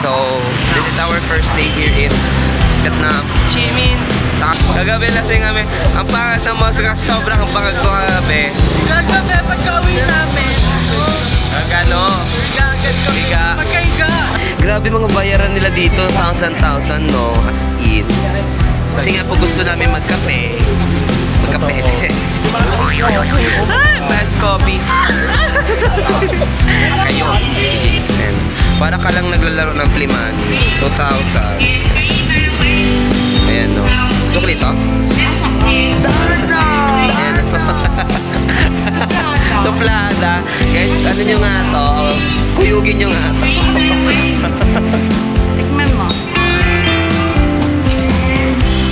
So, this is our first day here in Vietnam. Chimin! Kagabi lasing kami. Ang pangat ng mga sobrang pangag ko kagabi. Kagabi, pagka-uwi namin. Gano? Higa. Pagkahiga. Grabe mga bayaran nila dito. 1,000, no? As in. Kasi nga po gusto namin magkape. Ay, best coffee. Kayo. And para ka lang naglalaro ng Plimani. 2,000. Ayan, no? Sukli to? Ayan. Suplada. Guys, ano nyo nga to? Kuyugin nyo nga to. Tikman mo.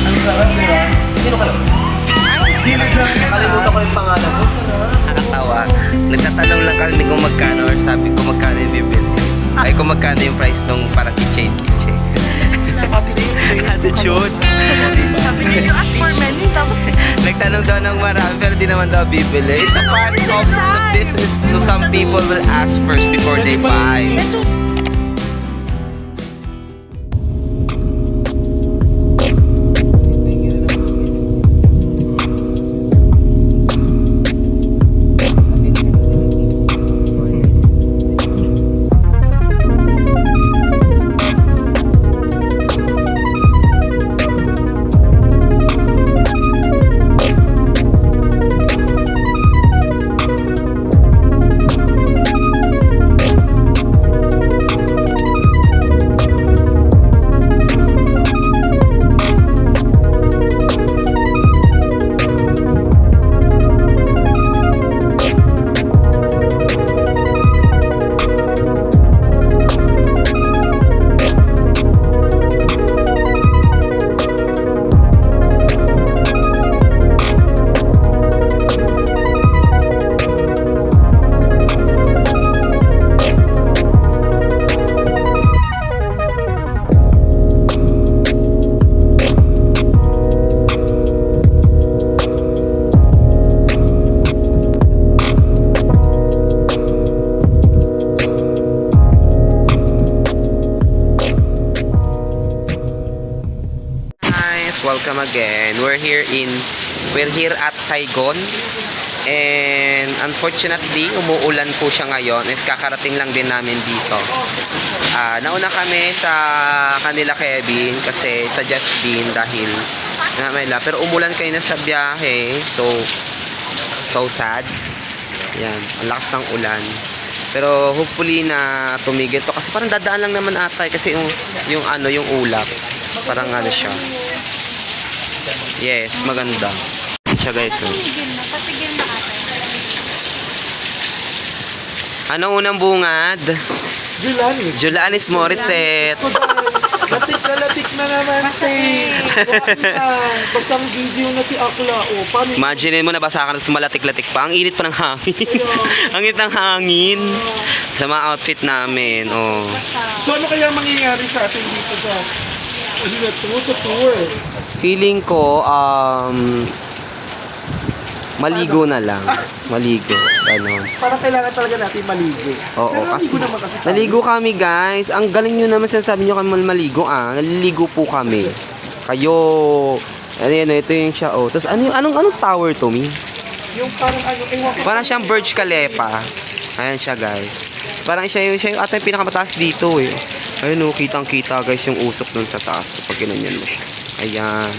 Ang sarap, di ba? Sino ka lang? Nakalimutan ko yung pangalan mo. Nakakatawa. Nagtatanong lang kami kung magkano or sabi ko magkano yung bibili. Ay kung magkano yung price nung parang keychain. Attitude. Sabi niyo, you ask for many, tapos Nagtanong daw ng marami pero di naman daw bibili. It's a part of the business. So some people will ask first before they buy. Welcome again. We're here at Saigon. And unfortunately, umuulan po siya ngayon. Is kakarating lang din namin dito. Nauna kami sa kanila Kevin kasi sa Justin dahil pero umulan kayo na sa biyahe. So sad. Yan, ang lakas ng ulan. Pero hopefully na tumigil to kasi parang dadaan lang naman ata kasi yung ulap. Parang ano siya. Yes, maganda. Siya guys. patigil na ata. Anong unang bungad? Julanis Morissette. Latik na naman, te. Basta ang video na si Akla. Paano? Imagine mo nabasa ka na sa malatik-latik pa. Ang init pa ng hangin. Ang init ng hangin. Sa mga outfit namin. Oh. So ano kaya mangyayari sa atin dito sa tour? Feeling ko, maligo na lang. Maligo. Ganon. Parang kailangan talaga natin maligo. Oo, Pero kasi naligo naman kasi tayo. naligo kami guys. Ang galing nyo naman sinasabi nyo kami maligo naliligo po kami. Kayo. Ano ito yung siya. Oh. Tapos anong tower to me? Yung parang Parang siyang Burj Khalifa. Ayan siya guys. Parang siya yung ata yung pinakamataas dito eh. Ayun oh, kitang-kita guys yung usok dun sa taas. Pag ginanyan mo siya. Ayan.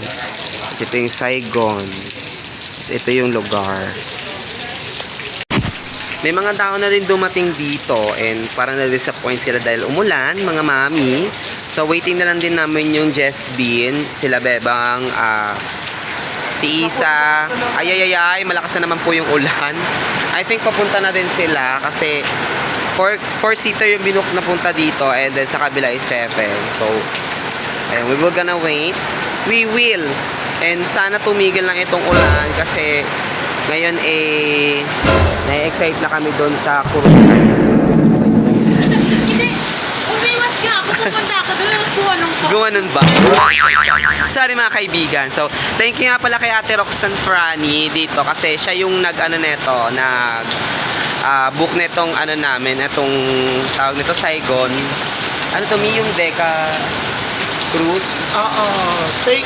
Tapos ito yung Saigon. Tapos ito yung lugar. May mga tao na din dumating dito and parang na-disappoint sila dahil umulan, mga mami. So waiting na lang din namin yung Just Bean, sila Bebang, si Isa. Ay, malakas na naman po yung ulan. I think papunta na din sila kasi 4-seater yung binook na punta dito and then sa kabila is 7. So, ayun, we will gonna wait. We will. And sana tumigil lang itong ulan kasi ngayon na-excite na kami doon sa Kurutan. Hindi, umiwas ka. Ako pupunta ako doon. Gumanon ba? Sorry mga kaibigan. So, thank you nga pala kay Ate Roxanne Franny dito kasi siya yung book netong namin, itong tawag nito Saigon. Ano to, Mi? Yung Deca Cruise? Oo.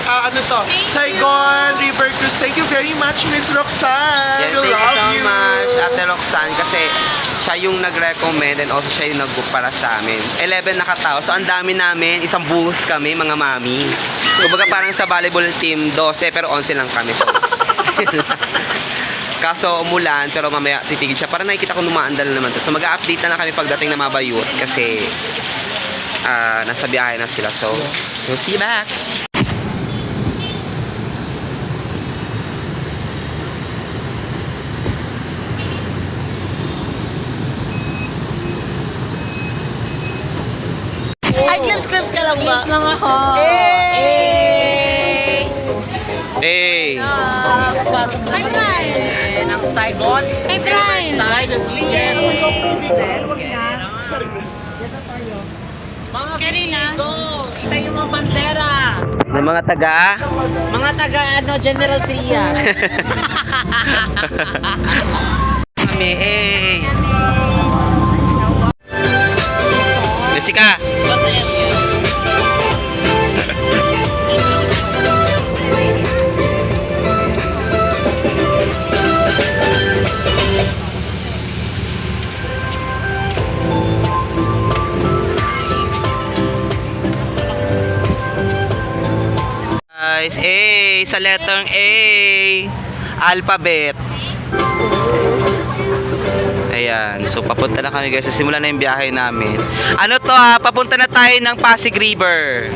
Ano to? Saigon River Cruise. Thank you very much, Miss Roxanne. Yes, We thank you love so much, Ate Roxanne, kasi siya yung nag-recommend and also siya yung nag-book para sa amin. 11 na katao. So, ang dami namin. Isang buhos kami, mga mami. Kumbaga parang sa volleyball team, 12, pero 11 lang kami. So, kaso umulan, pero mamaya titigil siya. Para nakikita ko numaandal naman to. So, mag-update na lang kami pagdating na Mabayut kasi nasa biyahe na sila. So, we'll see you back. Ay, clips ka lang ba? Clips lang ako. Hey! Pasok na kami ng Saigon. Hey, Brian! Side of Mga Pilipino, ito yung mga bandera. Ng mga taga? Mga taga General Trias. Kami, hey! Jessica! Guys, A sa letter A. Alphabet. Ayan, so papunta na kami guys. Simula na yung biyahe namin. Ano to ha? Papunta na tayo ng Pasig River.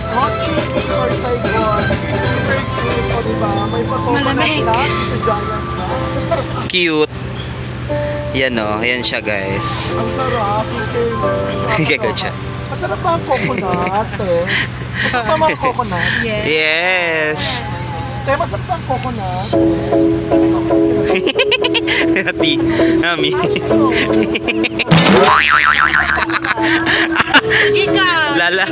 Hot chicken or Saigon River Cruise. O diba? May patungan Malamig. na sa giant na. Cute. Yan o, yan siya guys. Ang sarap. Kaya siya. Masarap ba ang coconut, eh? Masarap ba ang coconut? Yes. Te, masarap ba ang coconut? Hati. Nami. Lala.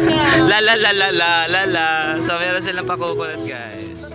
Lala lala lala lala. So meron silang pa-coconut guys.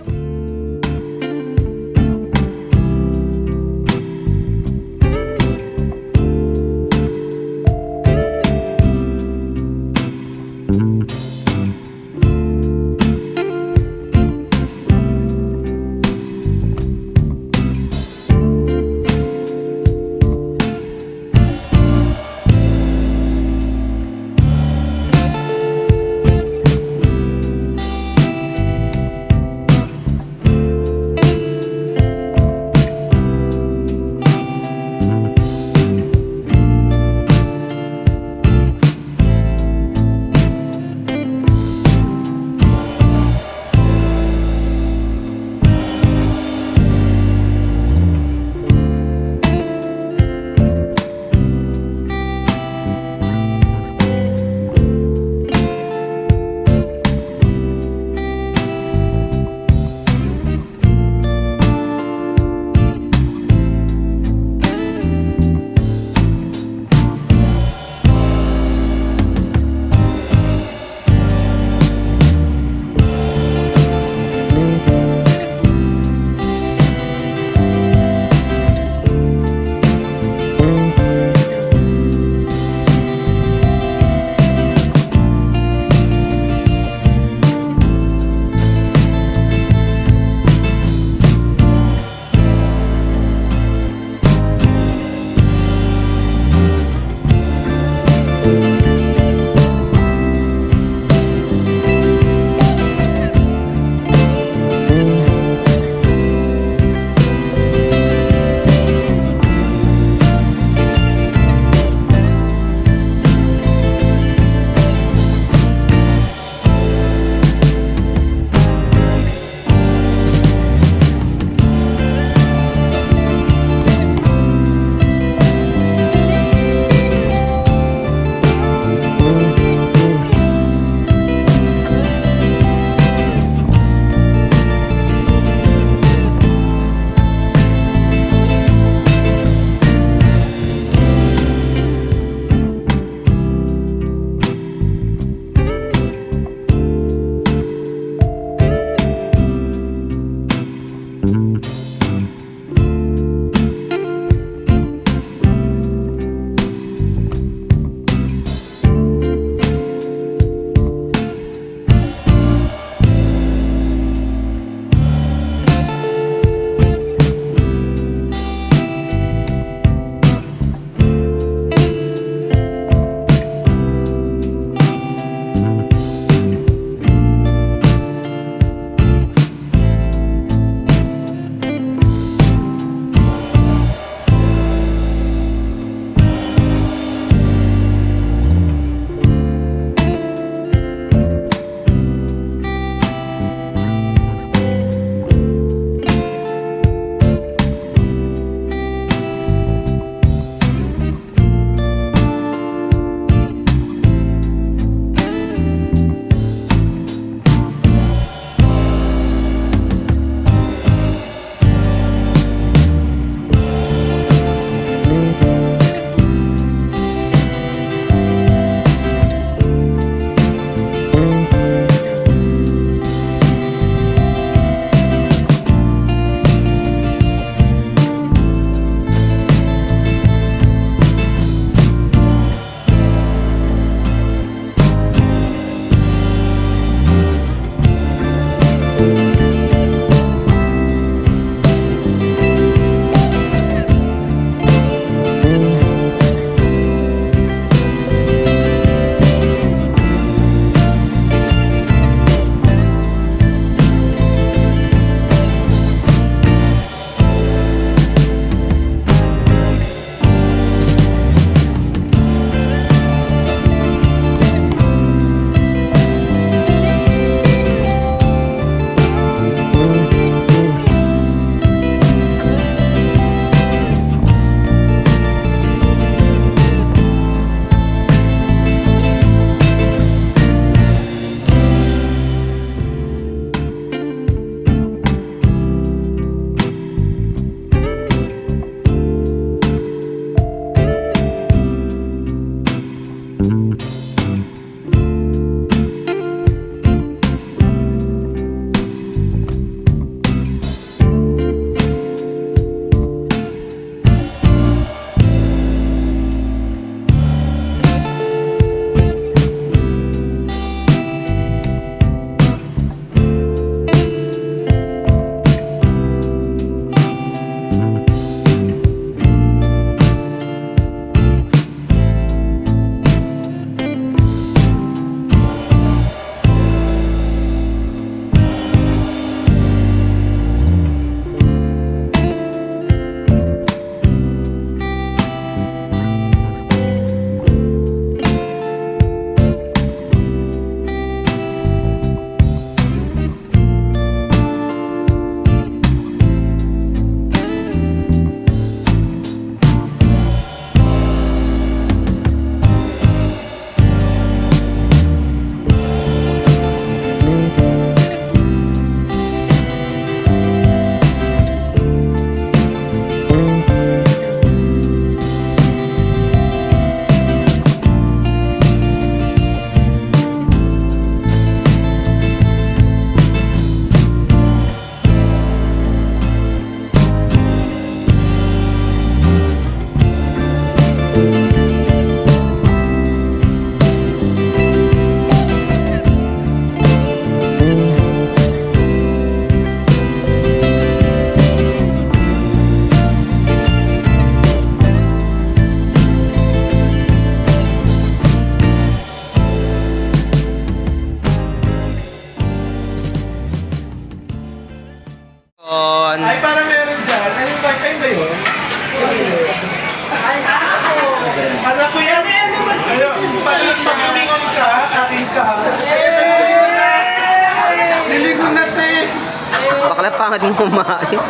ba't mo kumain?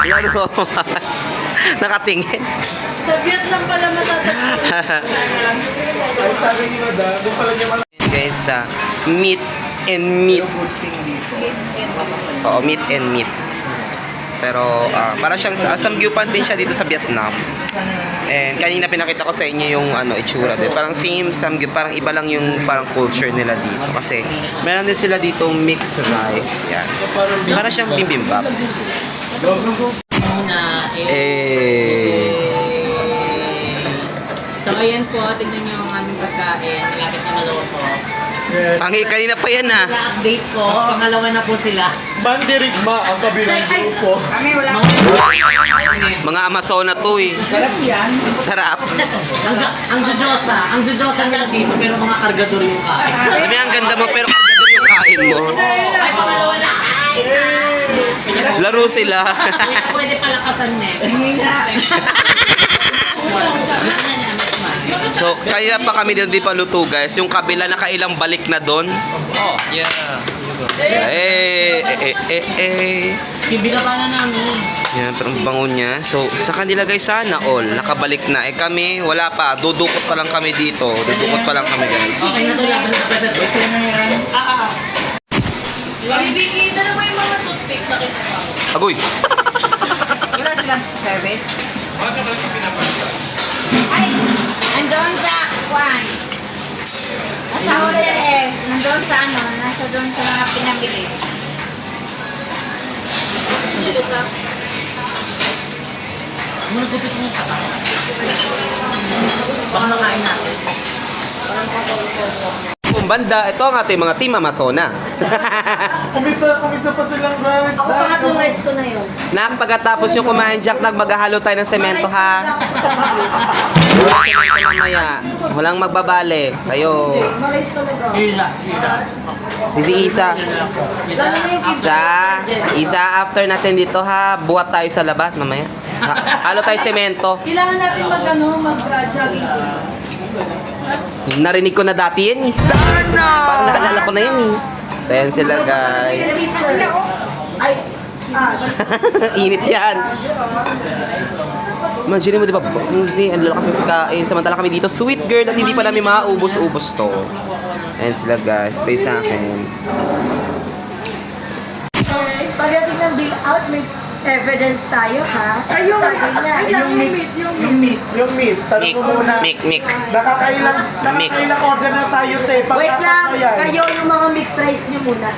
Laro. Nakatingin. Sa Vietnam pala matatagpuan. Ay, sabi ni Madam, doon pala niya Guys, meat and meat. food thing dito. Oo, meat and meat. Pero para siyang samgyupan din siya dito sa Vietnam. And kanina pinakita ko sa inyo yung itsura din. Parang same samgyup, parang iba lang yung parang culture nila dito kasi meron din sila dito mixed rice. Yan. Para siyang bibimbap. Muna, So, ayan po, tignan nyo ang aming pagkain. Malapit na maluto. Kanina pa yan Na-update ko, pangalawa na po sila. Bandirigma ang kabilang grupo. Mga Amazona to eh. Sarap yan. Sarap. Ang Jojosa nila dito, pero mga kargador yung kain. Sabi ang ganda mo pero kargador yung kain mo. Ay, pangalawa na! Laro sila. Pwede palakasan na So, kaya pa kami dito di pa luto guys. Yung kabila nakailang balik na doon. Oh, yeah. Bibila pa na namin. Yan, pero ang bango niya. So, sa kanila guys, sana all. Nakabalik na. Eh kami, wala pa. Dudukot pa lang kami dito. Dudukot pa lang kami guys. Okay na to, laban na pwede. Okay na yan. Bibigyan na mo yung mga toothpick na kita pa. Agoy! Wala silang service? Ay, nandun sa Juan. Nasa Hoteles. Nandun sa nasa doon sa mga pinamili. Gupit mo pa. Baka nakain natin. Banda, ito ang ating mga team Amazona. Kumisa pa silang guys. Ako pangatlong rice ko na yun. Na pagkatapos yung kumain Jack, maghahalo tayo ng semento ha. Semento mamaya. Walang magbabale. Kayo. Rice talaga. Hila. Si Isa. Isa after natin dito ha. Buhat tayo sa labas mamaya. Halo tayo semento. Kailangan natin mag-jogging. Narinig ko na dati yan eh. Parang naalala ko na yun eh. Ayan sila guys. Ay, Init yan. Imagine mo diba, kasi ang lalakas magsikain. Samantala kami dito, sweet girl at hindi pa namin maubos-ubos to. Ayan sila guys, play sa akin. pagdating ng bill out, may evidence tayo, ha? Ayun, Yung meat. Yung meat. Tanong ko muna. Mik. Nakakailang order na tayo, te. Wait lang, Pagkakatayan. kayo yung mga mixed rice nyo muna.